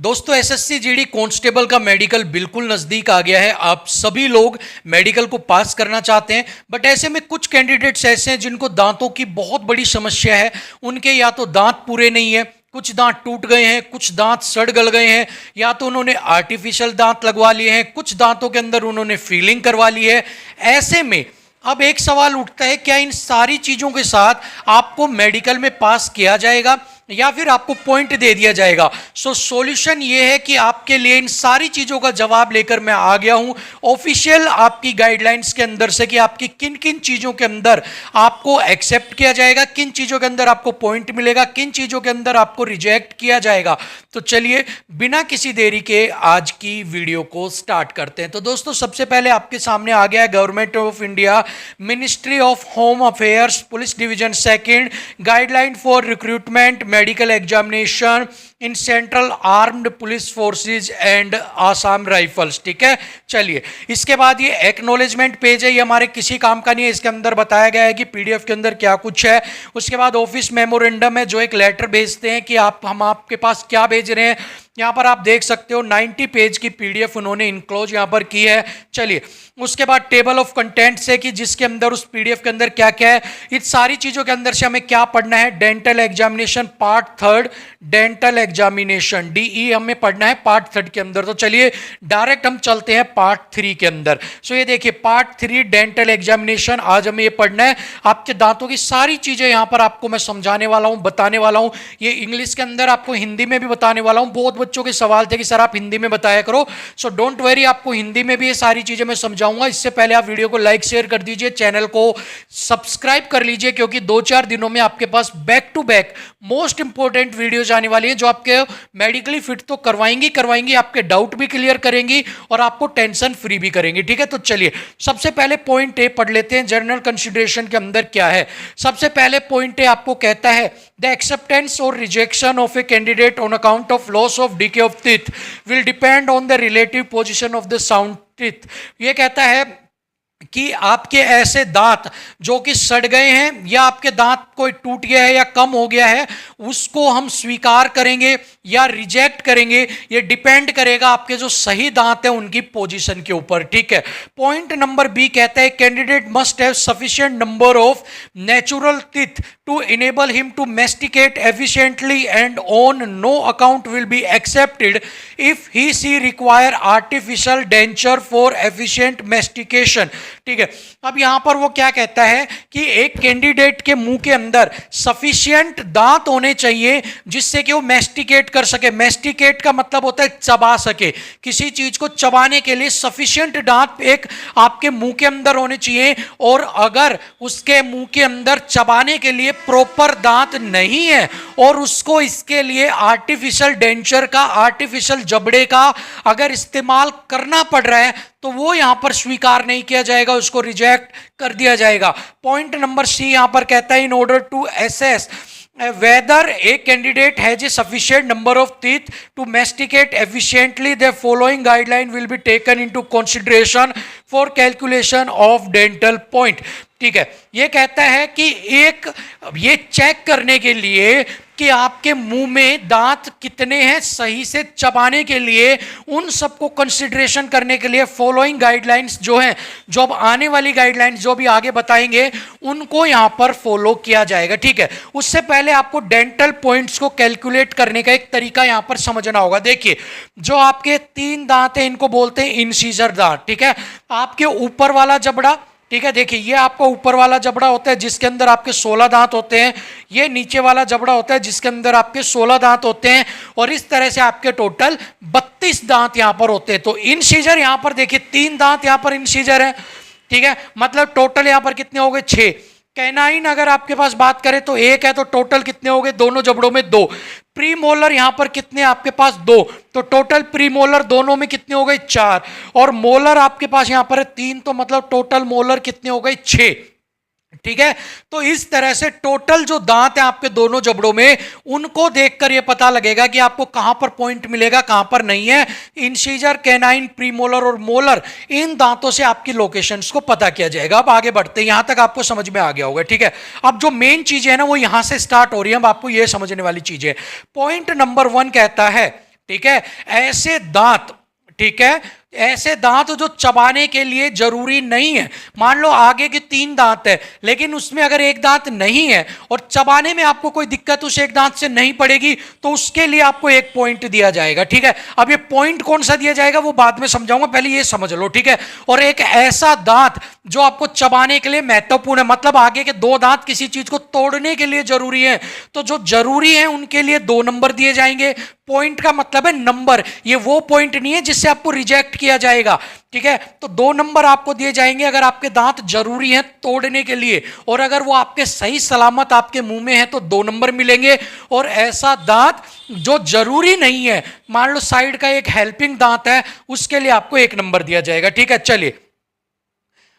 दोस्तों SSC GD constable का medical बिल्कुल नज़दीक आ गया है। आप सभी लोग मेडिकल को पास करना चाहते हैं, बट ऐसे में कुछ कैंडिडेट्स ऐसे हैं जिनको दांतों की बहुत बड़ी समस्या है। उनके या तो दांत पूरे नहीं है, कुछ दांत टूट गए हैं, कुछ दांत सड़ गल गए हैं, या तो उन्होंने आर्टिफिशियल दांत लगवा लिए हैं, कुछ दांतों के अंदर उन्होंने फीलिंग करवा ली है। ऐसे में अब एक सवाल उठता है, क्या इन सारी चीज़ों के साथ आपको मेडिकल में पास किया जाएगा या फिर आपको पॉइंट दे दिया जाएगा? सॉल्यूशन ये है कि आपके लिए इन सारी चीज़ों का जवाब लेकर मैं आ गया हूं ऑफिशियल आपकी गाइडलाइंस के अंदर से कि आपकी किन किन चीज़ों के अंदर आपको एक्सेप्ट किया जाएगा, किन चीज़ों के अंदर आपको पॉइंट मिलेगा, किन चीज़ों के अंदर आपको रिजेक्ट किया जाएगा। तो चलिए बिना किसी देरी के आज की वीडियो को स्टार्ट करते हैं। तो दोस्तों सबसे पहले आपके सामने आ गया है government of India, ministry of home affairs, police division second, guideline for recruitment medical examination in central armed police forces and Assam rifles. ठीक है, चलिए इसके बाद ये एक्नॉलेजमेंट पेज है, ये हमारे किसी काम का नहीं है। इसके अंदर बताया गया है कि पीडीएफ के अंदर क्या कुछ है। उसके बाद ऑफिस मेमोरेंडम है, जो एक लेटर भेजते हैं कि हम आपके पास क्या भेज रहे हैं। यहाँ पर आप देख सकते हो 90 पेज की पीडीएफ उन्होंने इनक्लोज यहाँ पर की है। चलिए उसके बाद टेबल ऑफ कंटेंट्स है कि जिसके अंदर उस पीडीएफ के अंदर क्या क्या है। इस सारी चीज़ों के अंदर से हमें क्या पढ़ना है? Dental examination part third, dental examination DE हमें पढ़ना है पार्ट थर्ड के अंदर। तो चलिए डायरेक्ट हम चलते हैं पार्ट थ्री के अंदर। सो ये देखिए पार्ट थ्री डेंटल एग्जामिनेशन, आज हमें ये पढ़ना है। आपके दांतों की सारी चीज़ें यहाँ पर आपको मैं समझाने वाला हूँ, बताने वाला हूँ। ये इंग्लिश के अंदर आपको हिंदी में भी बताने वाला हूँ। बहुत बच्चों के सवाल थे कि सर आप हिंदी में बताया करो, सो डोंट वरी, आपको हिंदी में भी ये सारी चीजें मैं समझाऊंगा। इससे पहले आप वीडियो को लाइक शेयर कर दीजिए, चैनल को सब्सक्राइब कर लीजिए, क्योंकि 2-4 दिनों में आपके पास back to back most important videos आने वाली हैं जो आपके मेडिकली फिट तो करवाएंगी, आपके डाउट भी क्लियर करेंगी और आपको टेंशन फ्री भी करेंगी। ठीक है, तो चलिए सबसे पहले पॉइंट ए पढ़ लेते हैं। जनरल कंसिडरेशन के अंदर क्या है? सबसे पहले पॉइंट ए आपको कहता है द एक्सेप्टेंस और rejection of a candidate on account of loss of DK of teeth will depend on the relative position of the sound teeth। ये कहता है कि आपके ऐसे दांत जो कि सड़ गए हैं या आपके दांत कोई टूट गया है या कम हो गया है, उसको हम स्वीकार करेंगे या रिजेक्ट करेंगे, ये डिपेंड करेगा आपके जो सही दांत है उनकी पोजीशन के ऊपर। ठीक है, पॉइंट नंबर बी कहता है candidate must have sufficient number of natural teeth to enable him to masticate efficiently and on no account will be accepted if he see require artificial denture for efficient mastication. ठीक है, अब यहां पर वो क्या कहता है कि एक कैंडिडेट के मुंह के अंदर सफिशिएंट दांत होने चाहिए जिससे कि वो मैस्टिकेट कर सके। मैस्टिकेट का मतलब होता है चबा सके, किसी चीज को चबाने के लिए सफिशिएंट दांत एक आपके मुंह के अंदर होने चाहिए। और अगर उसके मुंह के अंदर चबाने के लिए प्रॉपर दांत नहीं है और उसको इसके लिए आर्टिफिशियल डेंचर का, आर्टिफिशियल जबड़े का अगर इस्तेमाल करना पड़ रहा है, तो वो यहां पर स्वीकार नहीं किया जाएगा, उसको रिजेक्ट कर दिया जाएगा। पॉइंट नंबर सी यहां पर कहता है in order to assess whether a candidate has a sufficient number of teeth to masticate efficiently, the following guideline will be taken into consideration for calculation of dental point। ठीक है, ये कहता है कि ये चेक करने के लिए कि आपके मुंह में दांत कितने हैं सही से चबाने के लिए, उन सबको कंसिडरेशन करने के लिए फॉलोइंग गाइडलाइंस जो हैं, जो अब आने वाली गाइडलाइंस जो भी आगे बताएंगे, उनको यहां पर फॉलो किया जाएगा। ठीक है, उससे पहले आपको डेंटल पॉइंट्स को कैलकुलेट करने का एक तरीका यहां पर समझना होगा। देखिए जो आपके 3 दांत हैं इनको बोलते हैं इंसीजर दांत। ठीक है, आपके ऊपर वाला जबड़ा, ठीक है, देखिए ये आपका ऊपर वाला जबड़ा होता है जिसके अंदर आपके 16 दांत होते हैं, ये नीचे वाला जबड़ा होता है जिसके अंदर आपके 16 दांत होते हैं, और इस तरह से आपके टोटल 32 दांत यहां पर होते हैं। तो इंसीजर यहां पर देखिए 3 दांत यहां पर इंसीजर है। ठीक है, मतलब टोटल यहां पर कितने हो गए? 6। कैनाइन अगर आपके पास बात करें तो 1 है, तो टोटल कितने हो गए दोनों जबड़ों में? 2। प्री मोलर यहां पर कितने आपके पास? 2, तो टोटल प्री मोलर दोनों में कितने हो गए? 4। और मोलर आपके पास यहां पर है 3, तो मतलब टोटल मोलर कितने हो गए? 6। ठीक है, तो इस तरह से टोटल जो दांत है आपके दोनों जबड़ों में, उनको देखकर यह पता लगेगा कि आपको कहां पर पॉइंट मिलेगा, कहां पर नहीं है। इंसीजर, कैनाइन, प्रीमोलर और मोलर, इन दांतों से आपकी लोकेशंस को पता किया जाएगा। अब आगे बढ़ते हैं, यहां तक आपको समझ में आ गया होगा। ठीक है, अब जो मेन चीज है ना वो यहां से स्टार्ट हो रही है, अब आपको यह समझने वाली चीज है। पॉइंट नंबर 1 कहता है, ठीक है, ऐसे दांत, ठीक है, ऐसे दांत जो चबाने के लिए जरूरी नहीं है। मान लो आगे के 3 दांत है लेकिन उसमें अगर एक दांत नहीं है और चबाने में आपको कोई दिक्कत उस एक दांत से नहीं पड़ेगी तो उसके लिए आपको 1 पॉइंट दिया जाएगा। ठीक है, अब ये पॉइंट कौन सा दिया जाएगा वो बाद में समझाऊंगा, पहले ये समझ लो। ठीक है, और एक ऐसा दांत जो आपको चबाने के लिए महत्वपूर्ण है, मतलब आगे के 2 दांत किसी चीज को तोड़ने के लिए जरूरी है, तो जो जरूरी है उनके लिए 2 नंबर दिए जाएंगे। पॉइंट का मतलब है नंबर, ये वो पॉइंट नहीं है जिससे आपको रिजेक्ट किया जाएगा। ठीक है, तो 2 नंबर आपको दिए जाएंगे अगर आपके दांत जरूरी हैं तोड़ने के लिए, और अगर वो आपके सही सलामत आपके मुंह में है तो 2 नंबर मिलेंगे। और ऐसा दांत जो जरूरी नहीं है, मान लो साइड का एक हेल्पिंग दांत है, उसके लिए आपको 1 नंबर दिया जाएगा। ठीक है, चलिए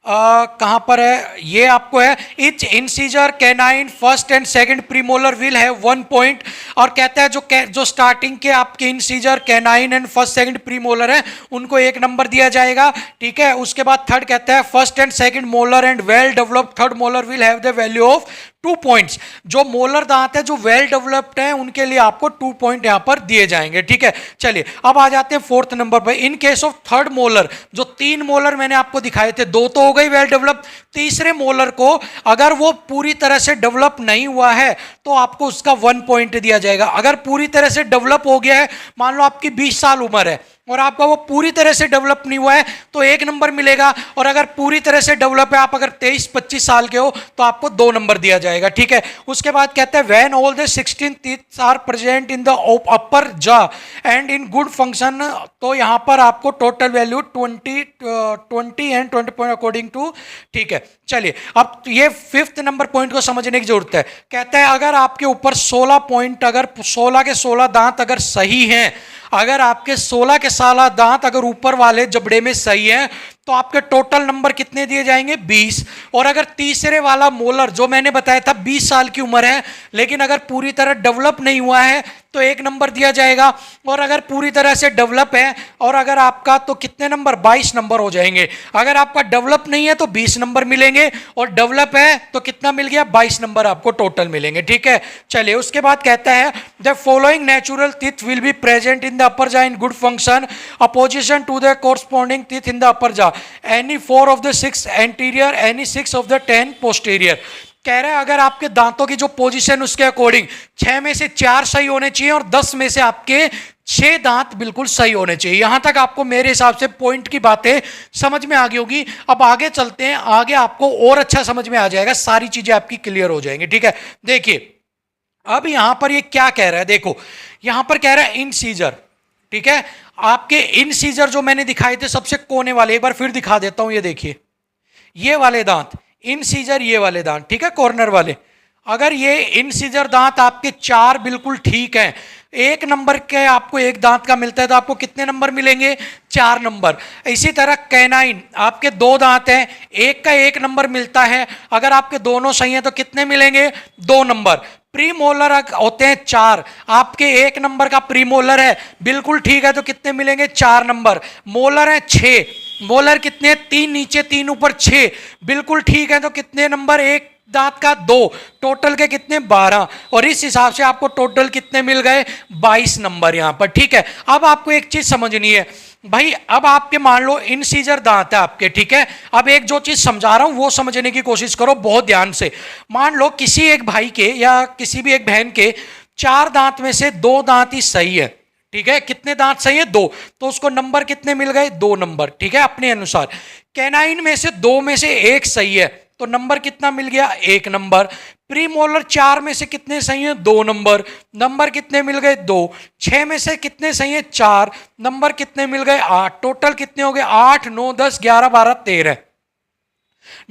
कहां पर है, ये आपको है etch incisor canine first and second premolar will have 1 point, और कहता है जो स्टार्टिंग के आपके incisor canine and first second premolar है उनको 1 नंबर दिया जाएगा। ठीक है, उसके बाद थर्ड कहता है first and second molar and well developed third molar will have the value of 2 points. जो मोलर दांत है जो वेल डेवलप्ड है उनके लिए आपको 2 पॉइंट यहां पर दिए जाएंगे। ठीक है, चलिए अब आ जाते हैं 4th नंबर पर। In case of third molar, जो 3 मोलर मैंने आपको दिखाए थे, 2 तो हो गई वेल डेवलप, तीसरे मोलर को अगर वो पूरी तरह से डेवलप नहीं हुआ है तो आपको उसका 1 पॉइंट दिया जाएगा। अगर पूरी तरह से डेवलप हो गया है, मान लो आपकी 20 साल उम्र है और आपका वो पूरी तरह से डेवलप नहीं हुआ है तो 1 नंबर मिलेगा, और अगर पूरी तरह से डेवलप है, आप अगर 23-25 साल के हो तो आपको 2 नंबर दिया जाएगा। ठीक है, उसके बाद कहते हैं when all the 16 teeth are present in the upper jaw and in good function, तो यहां पर आपको total value 20 and 20 point according to. ठीक है, चलिए अब ये 5th नंबर पॉइंट को समझने की जरूरत है। कहता है अगर आपके ऊपर 16 पॉइंट, अगर 16 के 16 दांत अगर सही हैं, अगर आपके 16 के 16 दांत अगर ऊपर वाले जबड़े में सही है तो आपके टोटल नंबर कितने दिए जाएंगे 20। और अगर तीसरे वाला मोलर जो मैंने बताया था 20 साल की उम्र है लेकिन अगर पूरी तरह डेवलप नहीं हुआ है तो 1 नंबर दिया जाएगा, और अगर पूरी तरह से डेवलप है और अगर आपका तो कितने नंबर 22 नंबर हो जाएंगे। अगर आपका डेवलप नहीं है तो 20 नंबर मिलेंगे, और डेवलप है तो कितना मिल गया 22 नंबर आपको टोटल मिलेंगे। ठीक है, चलिए उसके बाद कहता है the following natural teeth will be present in the upper jaw in good function opposition to the corresponding teeth in the upper jaw, any 4 of the 6 anterior, any 6 of the 10 posterior. कह रहे हैं अगर आपके दांतों की जो position उसके according 6 में से 4 सही होने चाहिए और 10 में से आपके 6 दांत बिल्कुल सही होने चाहिए। यहां तक आपको मेरे हिसाब से पॉइंट की बातें समझ में आ गई होगी। अब आगे चलते हैं, आगे आपको और अच्छा समझ में आ जाएगा, सारी चीजें आपकी क्लियर हो जाएंगी। ठीक है, देखिए अब यहां पर ये क्या कह रहा है, देखो यहां पर कह रहा है इंसीजर। ठीक है, आपके इंसीजर जो मैंने दिखाए थे सबसे कोने वाले, एक बार फिर दिखा देता हूं, ये देखिए ये वाले दांत इंसीजर, ये वाले दांत, ठीक है कॉर्नर वाले। अगर ये इंसीजर दांत आपके 4 बिल्कुल ठीक हैं, 1 नंबर के आपको एक दांत का मिलता है तो आपको कितने नंबर मिलेंगे 4 नंबर। इसी तरह कैनाइन आपके 2 दांत हैं, एक का 1 नंबर मिलता है, अगर आपके दोनों सही हैं तो कितने मिलेंगे 2 नंबर। प्रीमोलर होते हैं 4, आपके 1 नंबर का प्रीमोलर है बिल्कुल ठीक है तो कितने मिलेंगे 4 नंबर। मोलर है 6, मोलर कितने 3 नीचे 3 ऊपर 6 बिल्कुल ठीक है तो कितने नंबर, 1 दांत का 2, टोटल के कितने 12, और इस हिसाब से आपको टोटल कितने मिल गए 22 नंबर यहां पर। ठीक है, अब आपको एक चीज समझनी है भाई, अब आपके मान लो इंसीजर दांत है आपके, ठीक है, अब एक जो चीज समझा रहा हूं वो समझने की कोशिश करो बहुत ध्यान से। मान लो किसी एक भाई के या किसी भी एक बहन के 4 दांत में से 2 दांत ही सही है, ठीक है, कितने दांत सही है 2, तो उसको नंबर कितने मिल गए 2 नंबर। ठीक है, अपने अनुसार कैनाइन में से 2 में से 1 सही है तो नंबर कितना मिल गया 1 नंबर। प्रीमोलर 4 में से कितने सही हैं 2 नंबर, नंबर कितने मिल गए 2। 6 में से कितने सही हैं 4, नंबर कितने मिल गए 8, टोटल कितने हो गए 8 9 10 11 12 13,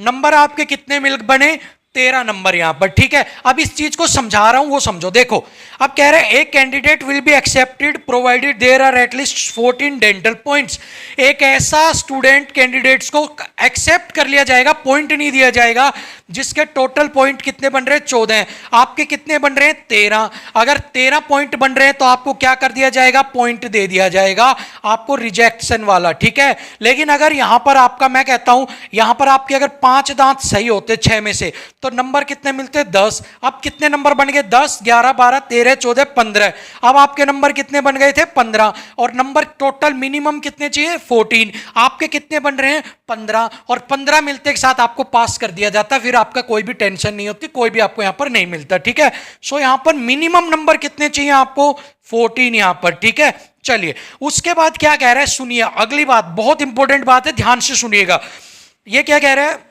नंबर आपके कितने मिल बने 13 नंबर यहां पर। ठीक है, अब इस चीज को समझा रहा हूं वो समझो। देखो अब कह रहे हैं एक candidate will be accepted provided there are at least 14 dental points. एक ऐसा स्टूडेंट कैंडिडेट्स को एक्सेप्ट कर लिया जाएगा, पॉइंट नहीं दिया जाएगा, जिसके टोटल पॉइंट कितने बन रहे हैं 14 हैं, आपके कितने बन रहे हैं 13। अगर 13 पॉइंट बन रहे हैं तो आपको क्या कर दिया जाएगा पॉइंट दे दिया जाएगा आपको रिजेक्शन वाला। ठीक है, लेकिन अगर यहां पर आपका मैं कहता हूं यहां पर आपके अगर 5 दांत सही होते 6 में से तो तो नंबर कितने मिलते हैं 10। अब कितने नंबर बन गए 10, 11, 12, 13, 14, 15। अब आपके नंबर कितने बन गए थे 15, और नंबर टोटल मिनिमम कितने चाहिए 14। आपके कितने बन रहे हैं 15, और 15 मिलते के साथ आपको पास कर दिया जाता, फिर आपका कोई भी टेंशन नहीं होती, कोई भी आपको यहां पर नहीं मिलता। ठीक है, सो यहां पर मिनिमम नंबर कितने चाहिए आपको 14 यहां पर। ठीक है, चलिए उसके बाद क्या कह रहा है सुनिए, अगली बात बहुत इंपॉर्टेंट बात है, ध्यान से सुनिएगा। ये क्या कह रहा है,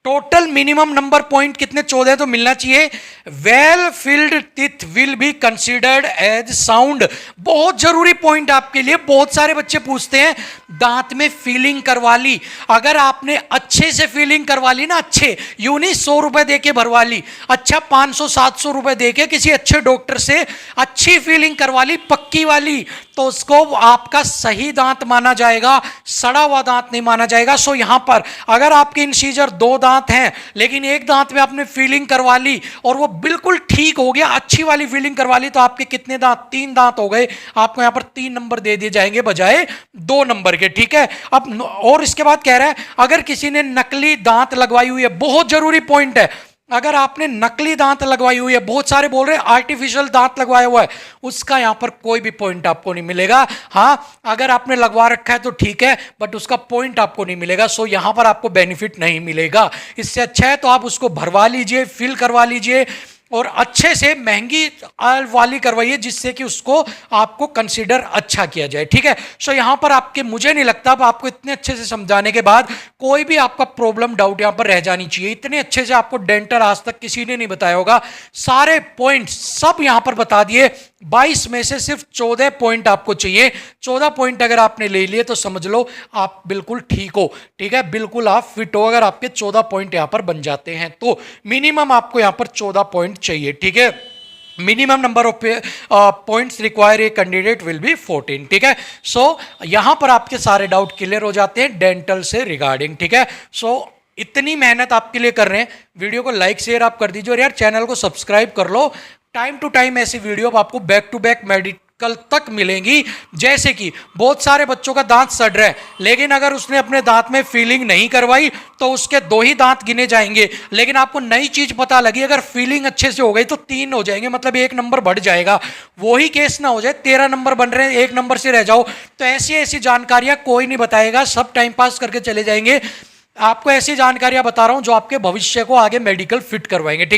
टोटल मिनिमम नंबर पॉइंट कितने 14 तो मिलना चाहिए। Well filled teeth will be considered as sound. बहुत जरूरी पॉइंट आपके लिए, बहुत सारे बच्चे पूछते हैं दांत में फीलिंग करवा ली, अगर आपने अच्छे से फीलिंग करवा ली ना, अच्छे यूं नहीं 100 रुपए देके भरवा ली, अच्छा 500-700 रुपए देके किसी अच्छे डॉक्टर से अच्छी फीलिंग करवा ली पक्की वाली, तो उसको आपका सही दांत माना जाएगा, सड़ा हुआ दांत नहीं माना जाएगा। सो यहां पर अगर आपके इंसीजर 2 दांत हैं लेकिन एक दांत में आपने फीलिंग करवा ली और वो बिल्कुल ठीक हो गया, अच्छी वाली फीलिंग करवा ली, तो आपके कितने दांत 3 दांत हो गए, आपको यहां पर 3 नंबर दे दिए जाएंगे बजाय 2 नंबर के। ठीक है, अब और इसके बाद कह रहा है अगर किसी ने नकली दांत लगवाई हुई है, बहुत जरूरी पॉइंट है, अगर आपने नकली दांत लगवाई हुई है, बहुत सारे बोल रहे हैं आर्टिफिशियल दांत लगवाया हुआ है, उसका यहां पर कोई भी पॉइंट आपको नहीं मिलेगा। हां, अगर आपने लगवा रखा है तो ठीक है, बट उसका पॉइंट आपको नहीं मिलेगा। सो यहां पर आपको बेनिफिट नहीं मिलेगा। इससे अच्छा है तो आप उसको भरवा लीजिए, फिल करवा लीजिए, और अच्छे से महंगी वाली करवाइए जिससे कि उसको आपको कंसीडर अच्छा किया जाए। ठीक है, सो यहां पर आपके, मुझे नहीं लगता अब आपको इतने अच्छे से समझाने के बाद कोई भी आपका प्रॉब्लम डाउट यहां पर रह जानी चाहिए। इतने अच्छे से आपको डेंटल आज तक किसी ने नहीं बताया होगा, सारे पॉइंट सब यहां पर बता दिए। 22 में से सिर्फ 14 पॉइंट आपको चाहिए। 14 पॉइंट अगर आपने ले लिए तो समझ लो आप बिल्कुल ठीक हो। ठीक है, बिल्कुल आप फिट हो अगर आपके 14 पॉइंट यहां पर बन जाते हैं तो। मिनिमम आपको यहां पर 14 पॉइंट चाहिए। ठीक है, minimum number of points require a candidate will B 14। ठीक है, सो यहां पर आपके सारे डाउट क्लियर हो जाते हैं डेंटल से रिगार्डिंग। ठीक है, सो इतनी मेहनत आपके लिए कर रहे हैं, वीडियो को लाइक शेयर आप कर दीजिए, और यार चैनल को सब्सक्राइब कर लो। टाइम टू टाइम ऐसी वीडियो आपको बैक टू बैक मेडिकल तक मिलेंगी। जैसे कि बहुत सारे बच्चों का दांत सड़ रहा है, लेकिन अगर उसने अपने दांत में फीलिंग नहीं करवाई तो उसके 2 ही दांत गिने जाएंगे। लेकिन आपको नई चीज पता लगी, अगर फीलिंग अच्छे से हो गई तो 3 हो जाएंगे, मतलब 1 नंबर बढ़ जाएगा। वही केस ना हो जाए 13 नंबर बन रहे हैं 1 नंबर से रह जाओ। तो ऐसी ऐसी जानकारियां कोई नहीं बताएगा, सब टाइम पास करके चले जाएंगे। आपको ऐसी जानकारियां बता रहा हूं जो आपके भविष्य को आगे मेडिकल फिट करवाएंगे। ठीक।